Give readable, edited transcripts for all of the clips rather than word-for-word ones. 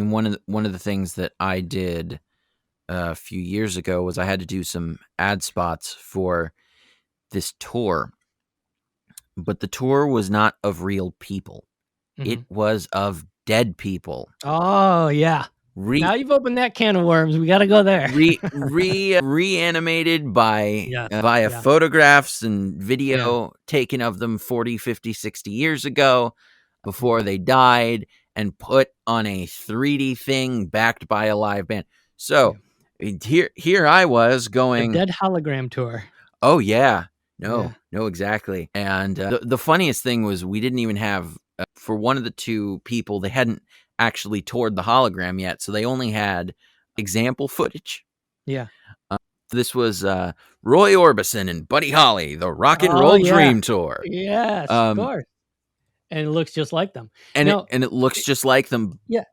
mean, one of the things that I did a few years ago was I had to do some ad spots for this tour, but the tour was not of real people. It was of dead people. Oh, yeah. Now you've opened that can of worms. We got to go there. Reanimated by via photographs and video taken of them 40, 50, 60 years ago before they died, and put on a 3D thing backed by a live band. So here I was going... The Dead Hologram Tour. Oh, yeah. No, exactly. And the funniest thing was we didn't even have... for one of the two people, they hadn't actually toured the hologram yet, so they only had example footage. Yeah. This was Roy Orbison and Buddy Holly, the Rock and Roll Dream Tour. Yes, of course. And it looks just like them. And it looks just like them. Yeah.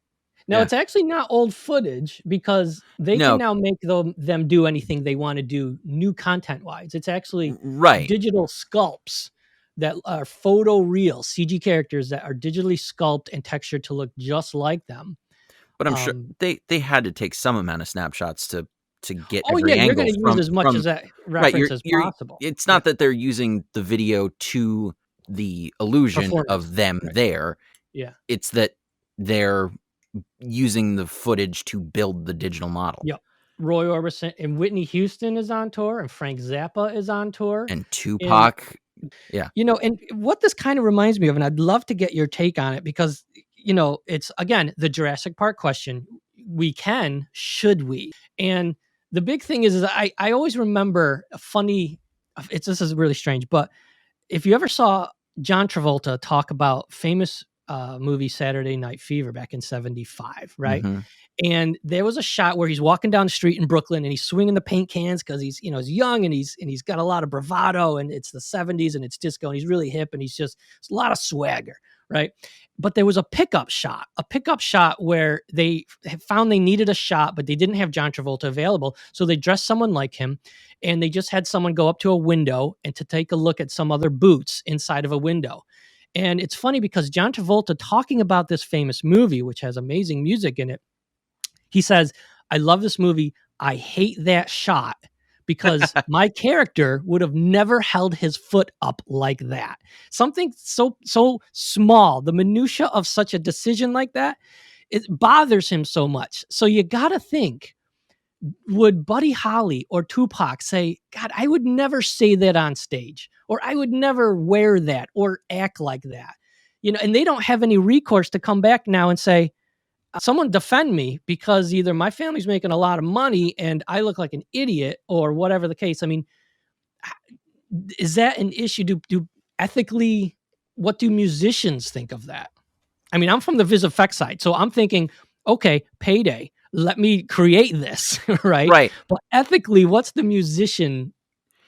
Now, it's actually not old footage, because they can now make them do anything they want to do new content-wise. It's actually digital sculpts that are photo-real CG characters that are digitally sculpted and textured to look just like them. But I'm sure they had to take some amount of snapshots to get every angle. You're going to use as much as that reference as possible. It's not that they're using the video to the illusion of them there. Yeah. It's that they're using the footage to build the digital model. Yep. Roy Orbison and Whitney Houston is on tour, and Frank Zappa is on tour. And Tupac. And what this kind of reminds me of, and I'd love to get your take on it, because, it's, again, the Jurassic Park question. Should we? And the big thing is I always remember this is really strange, but if you ever saw John Travolta talk about famous movie Saturday Night Fever back in 1975, right? Mm-hmm. And there was a shot where he's walking down the street in Brooklyn and he's swinging the paint cans because he's young and he's got a lot of bravado, and it's the 1970s and it's disco and he's really hip and it's a lot of swagger, right? But there was a pickup shot where they found they needed a shot, but they didn't have John Travolta available. So they dressed someone like him, and they just had someone go up to a window and to take a look at some other boots inside of a window. And it's funny because John Travolta, talking about this famous movie, which has amazing music in it, he says, "I love this movie. I hate that shot because my character would have never held his foot up like that." Something so small, the minutia of such a decision like that, it bothers him so much. So you got to think, would Buddy Holly or Tupac say, "God, I would never say that on stage," or "I would never wear that or act like that"? And they don't have any recourse to come back now and say, "Someone defend me, because either my family's making a lot of money and I look like an idiot," or whatever the case. I mean, is that an issue? Do ethically, what do musicians think of that? I mean, I'm from the VFX side, so I'm thinking, okay, payday, let me create this, right? Right. But ethically, what's the musician?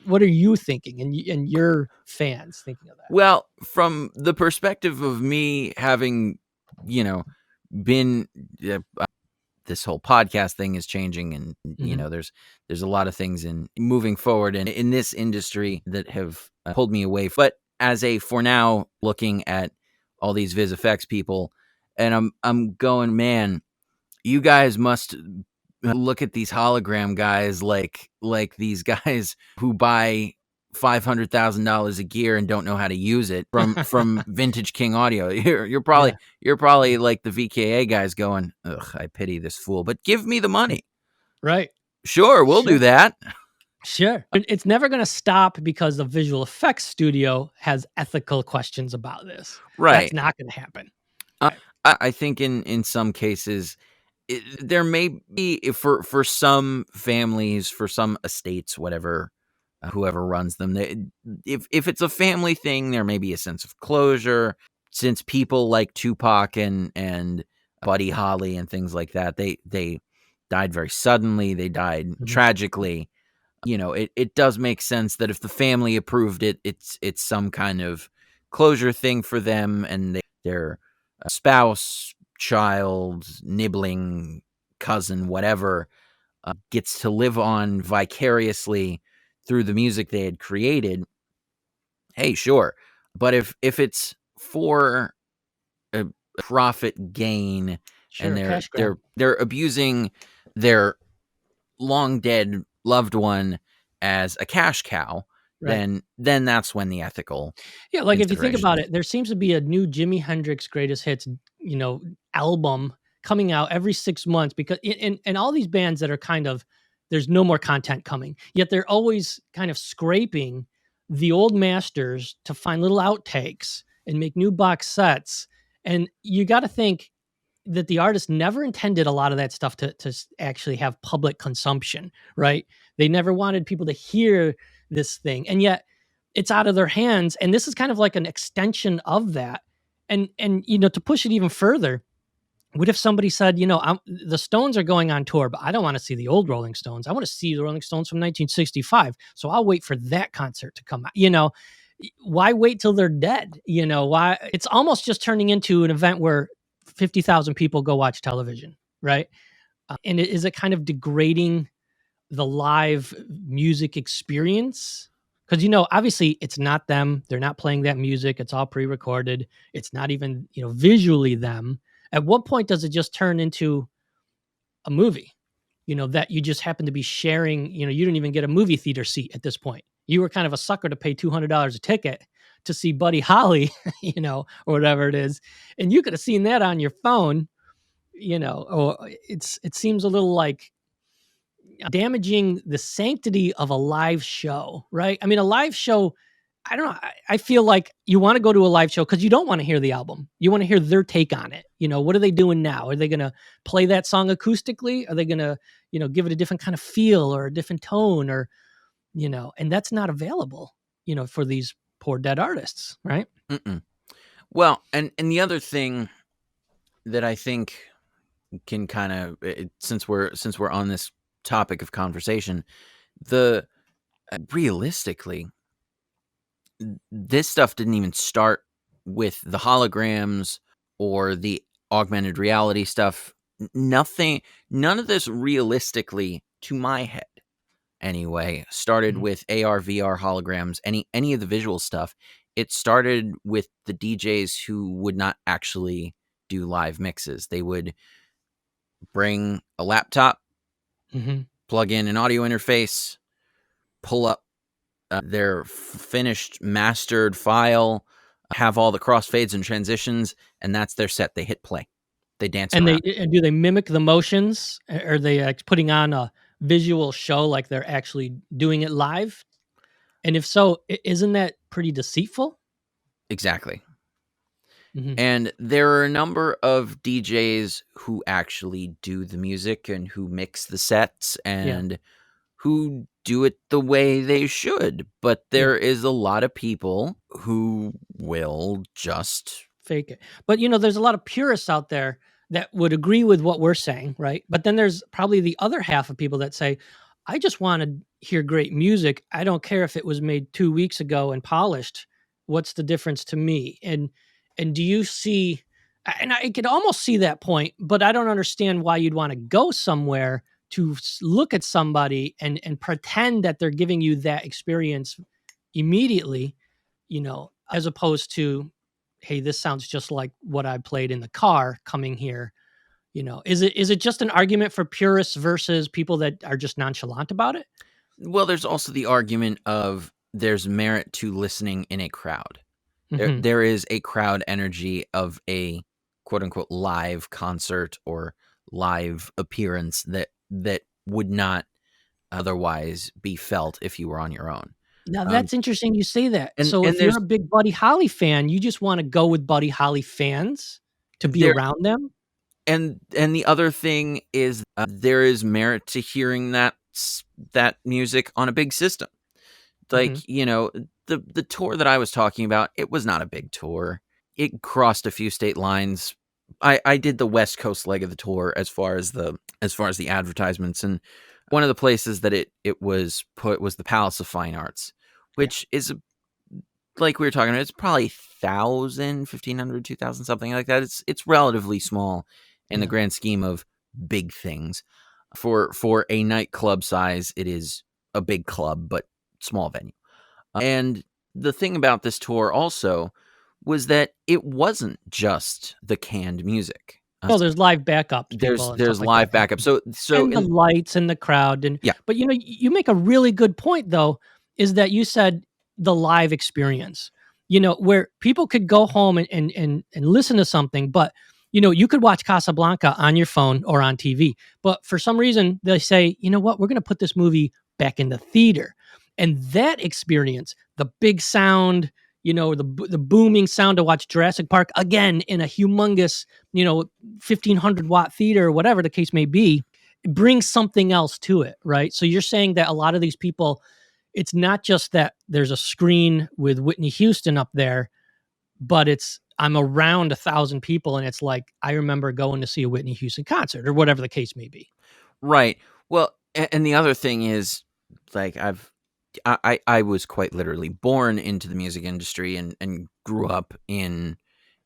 What are you thinking, and your fans thinking of that? Well, from the perspective of me having, been this whole podcast thing is changing, and there's a lot of things in moving forward and in this industry that have pulled me away. But for now, looking at all these VFX people, and I'm going, man, you guys must look at these hologram guys like these guys who buy $500,000 a gear and don't know how to use it from Vintage King Audio. You're probably like the VKA guys going, "Ugh, I pity this fool, but give me the money." Right. Sure, we'll do that. Sure. It's never going to stop because the visual effects studio has ethical questions about this. Right. That's not going to happen. I think in some cases, there may be, for some families, for some estates, whatever, whoever runs them, if it's a family thing, there may be a sense of closure. Since people like Tupac and Buddy Holly and things like that, they died very suddenly. They died tragically. It does make sense that if the family approved it, it's some kind of closure thing for them, and their spouse, child, nibbling cousin, whatever, gets to live on vicariously through the music they had created. Hey, sure. But if it's for a profit gain, and Sure, cash grab. they're abusing their long dead loved one as a cash cow, Right. then that's when the ethical Yeah, like, if you think about considerations. it, there seems to be a new Jimi Hendrix greatest hits, album coming out every 6 months because and all these bands that are kind of there's no more content coming, yet they're always kind of scraping the old masters to find little outtakes and make new box sets, and you gotta think that the artist never intended a lot of that stuff to actually have public consumption, right? They never wanted people to hear this thing, and yet it's out of their hands. And this is kind of like an extension of that. And to push it even further, what if somebody said, the Stones are going on tour, but I don't want to see the old Rolling Stones. I want to see the Rolling Stones from 1965. So I'll wait for that concert to come out. Why wait till they're dead? Why? It's almost just turning into an event where 50,000 people go watch television, right? And is it kind of degrading the live music experience? Because obviously it's not them. They're not playing that music. It's all pre-recorded. It's not even visually them. At what point does it just turn into a movie? That you just happen to be sharing. You don't even get a movie theater seat at this point. You were kind of a sucker to pay $200 a ticket to see Buddy Holly, or whatever it is, and you could have seen that on your phone. Or it seems a little like damaging the sanctity of a live show, right? I mean, a live show, I don't know. I feel like you want to go to a live show because you don't want to hear the album. You want to hear their take on it. What are they doing now? Are they going to play that song acoustically? Are they going to, give it a different kind of feel or a different tone and that's not available, for these poor dead artists, right? Mm-mm. Well, and the other thing that I think can kind of, since we're on this topic of conversation, the realistically, this stuff didn't even start with the holograms or the augmented reality stuff. None of this realistically, to my head anyway, started Mhm. with AR, VR, holograms, any of the visual stuff. It started with the DJs who would not actually do live mixes. They would bring a laptop, Mhm. plug in an audio interface, pull up their finished mastered file, have all the crossfades and transitions, and that's their set. They hit play. They dance And around. do they mimic the motions? Are they like putting on a visual show like they're actually doing it live? And if so, isn't that pretty deceitful? Exactly. Mhm. And there are a number of DJs who actually do the music and who mix the sets Yeah. and who do it the way they should. But Yeah. there is a lot of people who will just. Fake it. But there's a lot of purists out there that would agree with what we're saying, right? But then there's probably the other half of people that say, I just want to hear great music. I don't care if it was made 2 weeks ago and polished. What's the difference to me? And do you see and I could almost see that point, but I don't understand why you'd want to go somewhere to look at somebody and pretend that they're giving you that experience immediately, as opposed to, hey, this sounds just like what I played in the car coming here. Is it just an argument for purists versus people that are just nonchalant about it? Well, there's also the argument of there's merit to listening in a crowd. Hmm. There is a crowd energy of a quote unquote live concert or live appearance that would not otherwise be felt if you were on your own. Now Um, that's interesting you say that. and So and if you're there's a big Buddy Holly fan, you just want to go with Buddy Holly fans to be there around them? and the other thing is there is merit to hearing that music on a big system. Hmm. Like, the tour that I was talking about, it was not a big tour. It crossed a few state lines. I did the West Coast leg of the tour as far as the advertisements, and one of the places that it was put was the Palace of Fine Arts, Yeah. which is like we were talking about, it's probably 1,000, 1,500, 2,000, something like that. It's relatively small in the Yeah. grand scheme of big things. For a nightclub size, it is a big club, but small venue. And the thing about this tour also was that it wasn't just the canned music. Oh, there's live backups there's people and stuff there's like that live backup. happening. So And the in lights and the crowd and yeah, but, you make a really good point, though, is that you said the live experience, where people could go home and listen to something, but, you could watch Casablanca on your phone or on TV, but for some reason, they say, "You know what? We're gonna put this movie back in the theater." And that experience, the big sound, the booming sound to watch Jurassic Park again in a humongous, 1,500-watt theater or whatever the case may be, it brings something else to it, right? So you're saying that a lot of these people, it's not just that there's a screen with Whitney Houston up there, but it's I'm around 1,000 people and it's like, I remember going to see a Whitney Houston concert or whatever the case may be. right. Well, and the other thing is, like, I was quite literally born into the music industry and grew up in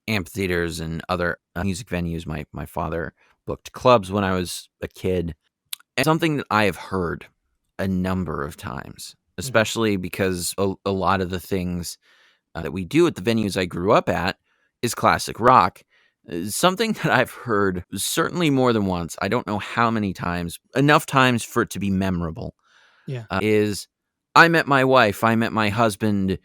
amphitheaters and other music venues. My father booked clubs when I was a kid. And something that I have heard a number of times, Mhm. especially because a lot of the things that we do at the venues I grew up at is classic rock. Something that I've heard certainly more than once, I don't know how many times, enough times for it to be memorable, Yeah. is I met my wife, I met my husband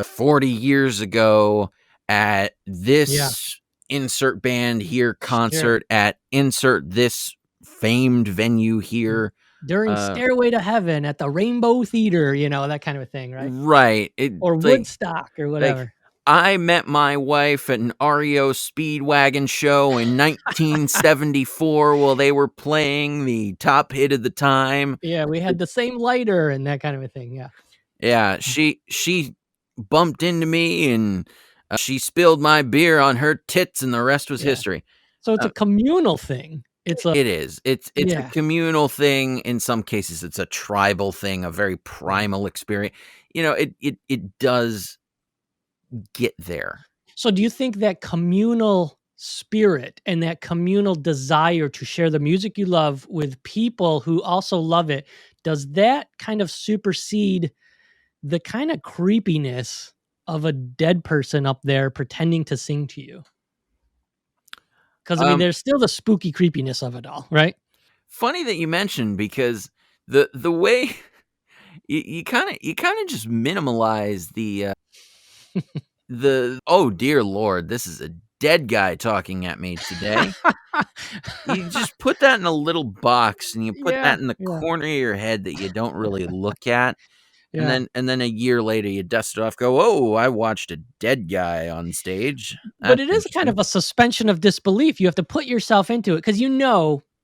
40 years ago at Yeah. this insert band here Sure. concert at insert this famed venue Mm. here. During Uh, Stairway to Heaven at the Rainbow Theater, that kind of a thing, right? right. It Or Woodstock or like whatever. I met my wife at an REO Speedwagon show in 1974 while they were playing the top hit of the time. Yeah, we had the same lighter and that kind of a thing, yeah. Yeah, she bumped into me and she spilled my beer on her tits, and the rest was Yeah. history. So it's a Uh, communal thing. It's a it is. It's a yeah, communal thing. In some cases, it's a tribal thing, a very yeah. primal experience. It does get there. So do you think that communal spirit and that communal desire to share the music you love with people who also love it, does that kind of supersede the kinda creepiness of a dead person up there pretending to sing to you? 'Cause, I mean, Um, there's still the spooky creepiness of it all, right? Funny that you mentioned because the way you kind of just minimalize the oh dear lord, this is a dead guy talking at me today. You just put that in a little box and you put Yeah, that in the yeah, corner of your head that you don't really look at, and yeah. then a year later you dust it off, go, "Oh, I watched a dead guy on stage. But That's it is kind interesting." of a suspension of disbelief. You have to put yourself into it because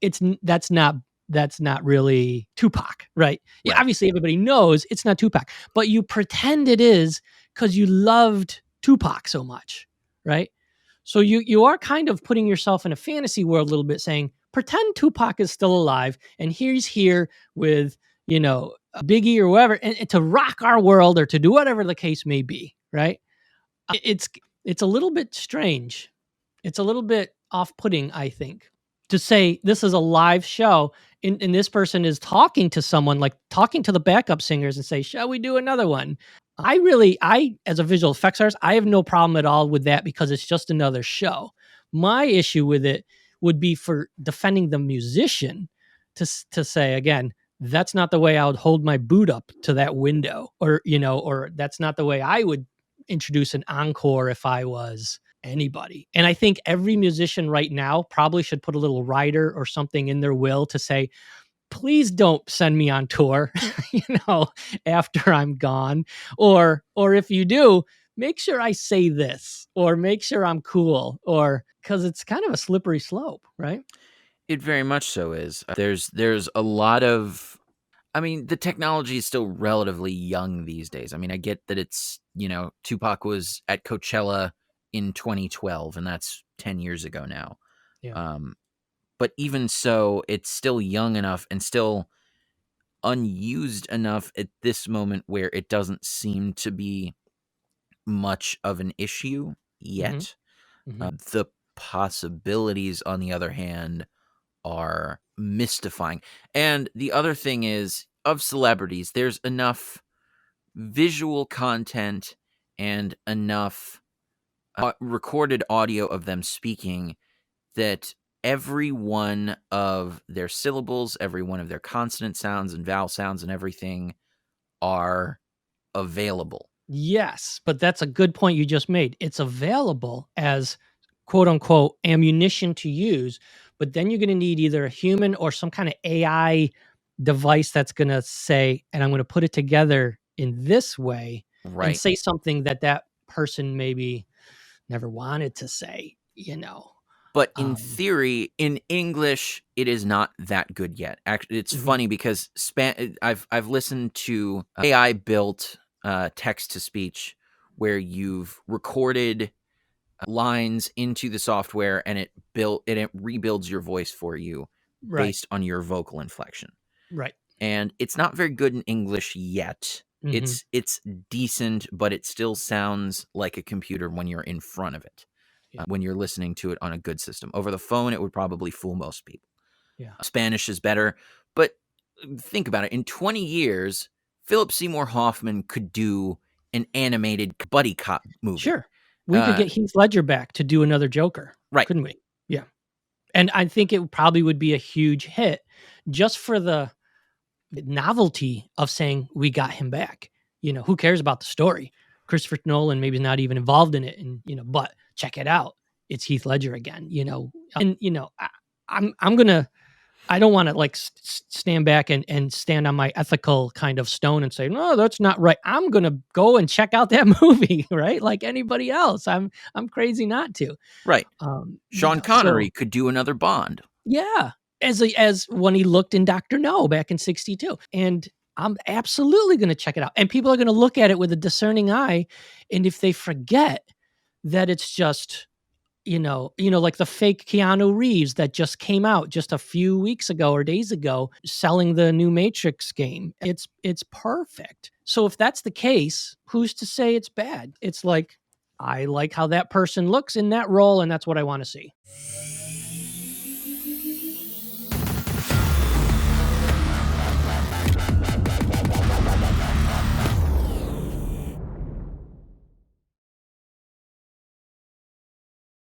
it's that's not really Tupac, right? Yeah, Right. obviously everybody knows it's not Tupac, but you pretend it is because you loved Tupac so much, right? So you are kind of putting yourself in a fantasy world a little bit, saying, pretend Tupac is still alive and he's here with Biggie or whoever, and to rock our world or to do whatever the case may be, right? It's a little bit strange. It's a little bit off-putting, I think, to say this is a live show and this person is talking to someone, like talking to the backup singers and say, "Shall we do another one?" I as a visual effects artist, I have no problem at all with that because it's just another show. My issue with it would be for defending the musician to say again, that's not the way I would hold my boot up to that window, or that's not the way I would introduce an encore if I was anybody. And I think every musician right now probably should put a little rider or something in their will to say, please don't send me on tour, you know, after I'm gone. Or if you do, make sure I say this or make sure I'm cool or because it's kind of a slippery slope, right? It very much so is. There's a lot of I mean, the technology is still relatively young these days. I mean, I get that Tupac was at Coachella in 2012, and that's 10 years ago now. Yeah. Um, but even so, it's still young enough and still unused enough at this moment where it doesn't seem to be much of an issue Hmm. yet. Hmm. The possibilities, on the other hand, are mystifying. And the other thing is, of celebrities, there's enough visual content and enough recorded audio of them speaking that every one of their syllables, every one of their consonant sounds and vowel sounds and everything are available. Yes, but that's a good point you just made. It's available as quote unquote ammunition to use, but then you're going to need either a human or some kind of AI device that's going to say, and I'm going to put it together in this way and Right. say something that that person maybe never wanted to say, you know. But in Um, theory, in English, it is not that good yet. Actually, it's mhm, funny because I've listened to AI built text to speech where you've recorded lines into the software and it rebuilds your voice for you right, based on your vocal inflection. right. And it's not very good in English yet. Hmm. It's decent, but it still sounds like a computer when you're in front of it. Yeah, When you're listening to it on a good system. Over the phone, it would probably fool most people. yeah. Spanish is better, but think about it. In 20 years, Philip Seymour Hoffman could do an animated buddy cop movie. Sure. We could Uh, get Heath Ledger back to do another Joker, right, couldn't we? Yeah. And I think it probably would be a huge hit just for the novelty of saying we got him back. You know, who cares about the story? Christopher Nolan maybe is not even involved in it, and but check it out, it's Heath Ledger again. And I'm gonna. I don't want to like stand back and stand on my ethical kind of stone and say no, that's not right. I'm gonna go and check out that movie, right? Like anybody else. I'm crazy not to. right. Sean So Connery could do another Bond. yeah, as when he looked in Doctor No back in '62, and I'm absolutely going to check it out. And people are going to look at it with a discerning eye, and if they forget that it's just like the fake Keanu Reeves that just came out just a few weeks ago or days ago, selling the new Matrix game. It's perfect. So if that's the case, who's to say it's bad? It's like I like how that person looks in that role, and that's what I want to see.